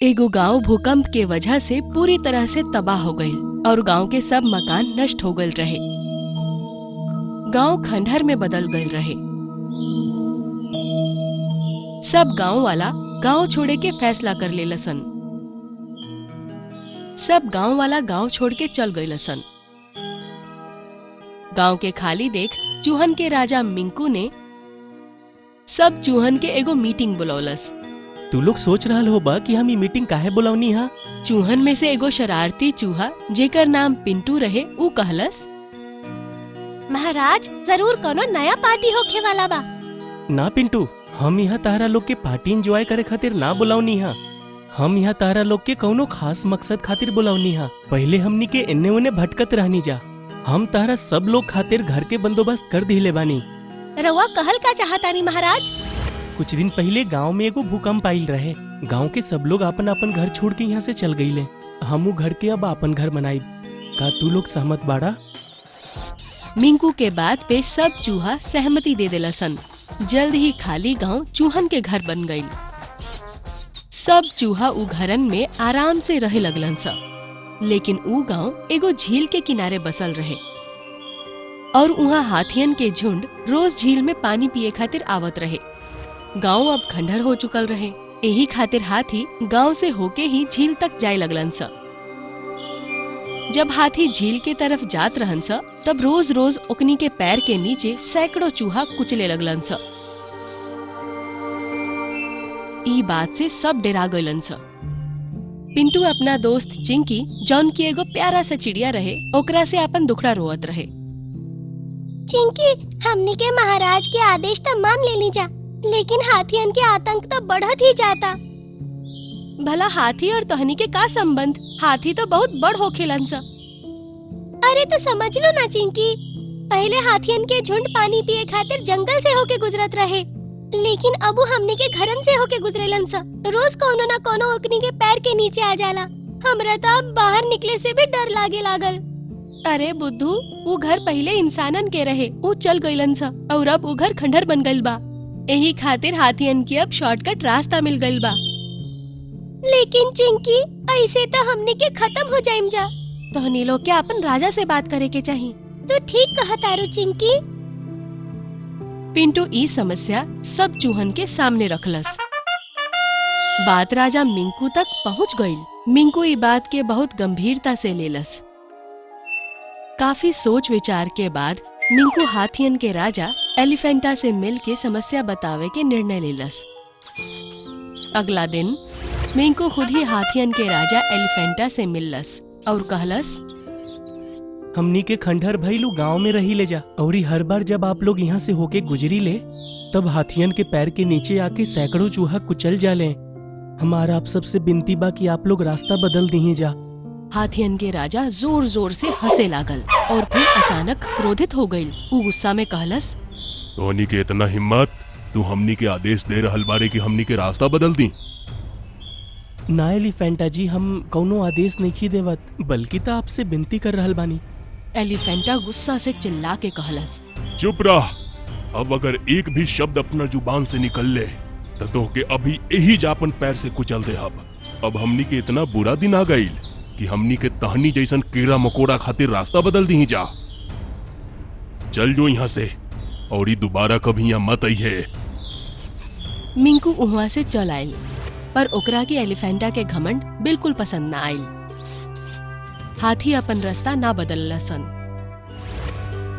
एगो गांव भूकंप के वजह से पूरी तरह से तबाह हो गईल और गांव के सब मकान नष्ट हो गईल रहे। गांव खंडहर में बदल गईल रहे। सब गांव वाला गांव छोड़े के फैसला कर लेलसन। सब गांव वाला गांव छोड़ के चल गईलसन। गांव के खाली देख चूहन के राजा मिंकू ने सब चूहन के एगो मीटिंग बुलौलस। तू लोग सोच रहल हो बा कि हम ई मीटिंग काहे बुलावनी हा? चूहन में से एगो शरारती चूहा जेकर नाम पिंटू रहे ऊ कहलस, महाराज जरूर कोनो नया पार्टी होखे वाला बा। ना पिंटू, हम यहाँ तारा लोग के पार्टी एंजॉय करे खातिर ना बुलावनी हा। हम यहाँ तारा लोग के कौनो खास मकसद खातिर बुलावनी हा। पहले हमनी के एन्ने ओने भटकत रहनी जा। हम तारा सब लोग खातिर घर के बंदोबस्त कर दिले बानी। रउआ कहल का चाहतानी महाराज? कुछ दिन पहले गांव में एगो भूकंप आइल रहे। गांव के सब लोग अपन अपन घर छोड़ के यहाँ से चल गईले। हमू घर के अब अपन घर बनाई। का तू लोग सहमत बाड़ा? मिंकू के बात पे सब चूहा सहमति दे देलसन। जल्द ही खाली गांव चूहन के घर बन गई। सब चूहा ऊ घरन में आराम से रहे लगलन सब। लेकिन ऊ गांव एगो झील के किनारे बसल रहे और वहाँ हाथियन के झुंड रोज झील में पानी पिए खातिर आवत रहे। गांव अब खंडहर हो चुकल रहे। यही खातिर हाथी गांव से होके ही झील तक जाए लगलन स। जब हाथी झील के तरफ जात रहन स तब रोज रोज ओकनी के पैर के नीचे सैकड़ों चूहा कुचले लगलन स। ई बात से सब डरा गईलन स। पिंटू अपना दोस्त चिंकी जौन की एगो प्यारा सा चिड़िया रहे ओकरा से अपन दुखड़ा रोवत रहे। चिंकी, हमनी के महाराज के आदेश तो मान लेनी जा, लेकिन हाथियन के आतंक तो बढ़त ही जाता। भला हाथी और तहनी के का संबंध? हाथी तो बहुत बड़ होखेलन सा। अरे तो समझ लो ना चिंकी, पहले हाथियन के झुंड पानी पिए खातिर जंगल से होके गुजरत रहे, लेकिन अब हमनी के घरन से होके गुजरेलन सा। रोज कोनो ना कोनो ओकनी के पैर के नीचे आ जाला। हमरा तो अब बाहर निकले से भी डर लागे लागल। अरे बुद्धू, वो घर पहले इंसानन के रहे, वो चल गईलन सा और अब वो घर खंडहर बन गईल बा। यही खातिर हाथियन की अब शॉर्टकट रास्ता मिल गईल बा। लेकिन चिंकी, ऐसे तो हमने के खत्म हो जाइम जा। तोहनी लोग के अपन राजा से बात करे के चाहिए। तो ठीक कहा तारू चिंकी। पिंटू ई समस्या सब चूहन के सामने रखलस। बात राजा मिंकू तक पहुंच गईल। मिंकू ई बात के बहुत गंभीरता से लेलस। काफी सोच विचार के बाद मिंकू हाथियन के राजा एलिफेंटा से मिल के समस्या बतावे के निर्णय लेलस। अगला दिन मिंकू खुद ही हाथियन के राजा एलिफेंटा से मिललस और कहलस, हमनी के खंडहर भइलू गांव में रही ले जा, और हर बार जब आप लोग यहाँ से होके गुजरी ले तब हाथियन के पैर के नीचे आके सैकड़ों चूहा कुचल जाले। हमारा आप सबसे विनती बा कि आप लोग रास्ता बदल दीजिए जा। हाथियन के राजा जोर जोर से हंसे लागल और फिर अचानक क्रोधित हो गईल। वो गुस्सा में कहलस, तोहनी के इतना हिम्मत, तू हमनी के आदेश दे रहल बारे कि हमनी के रास्ता बदल दी? ना एलिफेंटा जी, हम कौनो आदेश नहीं देवत, बल्कि तो आपसे विनती कर रहल बानी। एलिफेंटा गुस्सा से चिल्ला के कहलस, चुप रह। अब अगर एक भी शब्द अपना जुबान से निकल ले तो तोहके अभी यही जापन पैर से कुचल दे। अब हमनी के इतना बुरा दिन आ गईल कि हमनी के तहनी जैसन कीड़ा मकोड़ा खातिर रास्ता बदल दी जा। चल जो यहाँ से, और ये दोबारा कभी यहाँ मत आई है। मिंकू वहाँ से चल आयल, पर ओकरा की एलिफेंटा के घमंड बिल्कुल पसंद न आयल। हाथी अपन रास्ता ना बदललसन।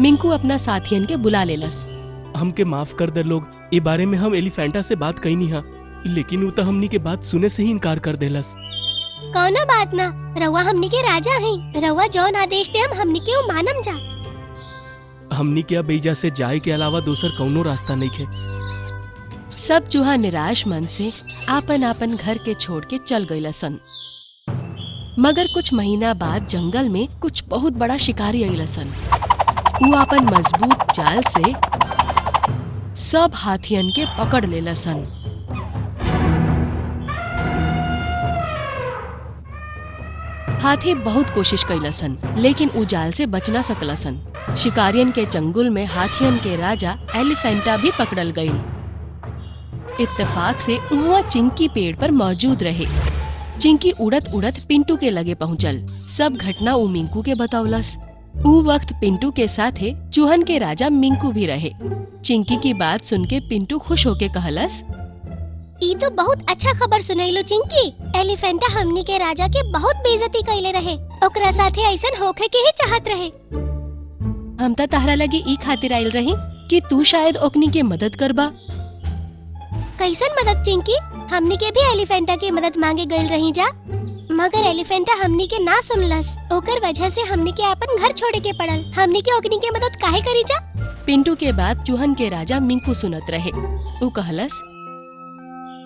मिंकू अपना साथियन के बुला लेलस। हमके माफ कर दे लोग, ये बारे में हम एलिफेंटा से बात कईनी हा, लेकिन वो तो हमनी के बात सुने से ही इनकार कर देलस। कौनो बात ना, रउआ हमनी के राजा हैं। रउआ जौन आदेश दे हमनी के वो मानम जा। हमनी के अब एजा से जाए के अलावा दूसर कौनो रास्ता नहीं है। सब चूहा निराश मन से आपन आपन घर के छोड़ के चल गईलसन। मगर कुछ महीना बाद जंगल में कुछ बहुत बड़ा शिकारी अइलसन। वो अपन मजबूत जाल से सब हाथियन के पकड़ लेलसन। हाथी बहुत कोशिश कइलसन, लेकिन उ जाल से बच न सकलसन। शिकारियन के चंगुल में हाथियन के राजा एलिफेंटा भी पकड़ल गईल। इत्तेफाक से वहाँ चिंकी पेड़ पर मौजूद रहे। चिंकी उड़त उड़त पिंटू के लगे पहुँचल। सब घटना ऊ मिंकू के बतौलस। ऊ वक्त पिंटू के साथे चूहन के राजा मिंकू भी रहे। चिंकी की बात सुन के पिंटू खुश होके कहलस, ई तो बहुत अच्छा खबर सुनैलो चिंकी। एलिफेंटा हमनी के राजा के बहुत बेइज्जती कइले रहे, ओकरा साथे ऐसन होखे के ही चाहत रहे। हम त तहरा लगी ई खातिर आइल रही कि तू शायद ओकनी के मदद करबा। कैसन मदद चिंकी? हमनी के भी एलिफेंटा के मदद मांगे गइल रही जा, मगर एलिफेंटा हमनी के ना सुनलस। ओकर वजह से हमनी के अपन घर छोड़े के पड़ल। हमनी के ओकनी के मदद काहे करी जा? पिंटू के बाद चूहन के राजा मिंकू सुनत रहे। ऊ कहलस,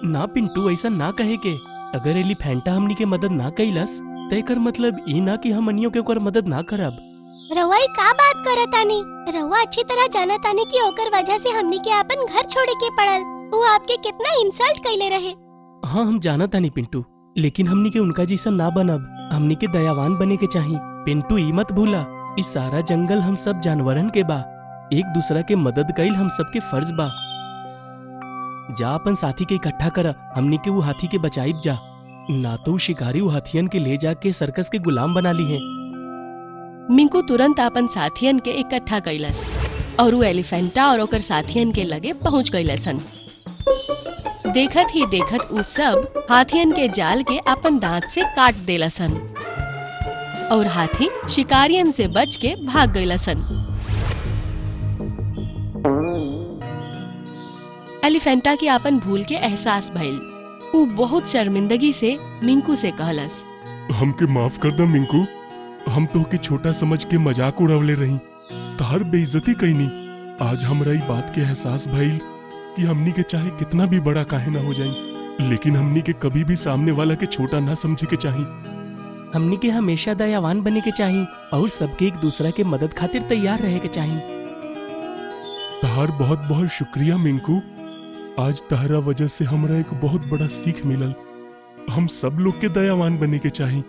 ना पिंटू, ऐसा ना कहे के। अगर एलिफेंटा हमनी के मदद ना कैलस त एकर मतलब ई ना कि हमनियों के ओकर मदद ना करब। रउआ ई का बात करतानी? रउआ अच्छी तरह जानतानी कि ओकर वजह से हमनी के अपन घर छोड़े के पड़ल। वो आपके कितना इंसल्ट कइले रहे। हाँ, हम जानत तानी पिंटू, लेकिन हमनी के उनका जैसा ना बनब। हमनी के दयावान बने के चाही। पिंटू, ई मत भूला, इस सारा जंगल हम सब जानवरन के बा। एक दूसरा के मदद कईल हम सबके फर्ज बा। जा अपन साथी के इकट्ठा करा, हमनी के वो हाथी के बचाइब जा, ना तो शिकारी वो हाथियन के ले जाके सर्कस के गुलाम बना ली है। मिंकू तुरंत अपन साथियन के इकट्ठा कैलस और वो एलिफेंटा और ओकर साथियन के लगे पहुँच गइलसन। देखत ही देखत उ सब हाथियन के जाल के अपन दांत से काट देलसन और हाथी शिकारियन से बच के भाग गइलसन। एलिफेंटा के अपन भूल के एहसास भइल। उ बहुत शर्मिंदगी से मिंकू से कहलस, हमके माफ कर दा मिंकू। हम तो के छोटा समझ के मजाक उड़ावले रही, तार बेइज्जती कईनी। आज हमरा ई बात के एहसास भइल कि हमनी के चाहे कितना भी बड़ा काहे ना हो जाई, लेकिन हमनी के कभी भी सामने वाला के छोटा ना समझे के चाही। हमनी के हमेशा दयावान बने के चाही और सबके एक दूसरा के मदद खातिर तैयार रहे के चाही। तहार बहुत बहुत शुक्रिया मिंकू। आज तहरा वजह से हमरा एक बहुत बड़ा सीख मिलल। हम सब लोग के दयावान बने के चाही,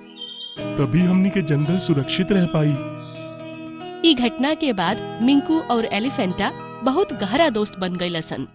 तभी हमनी के जंगल सुरक्षित रह पाई। ई घटना के बाद मिंकू और एलिफेंटा बहुत गहरा दोस्त बन गइलसन।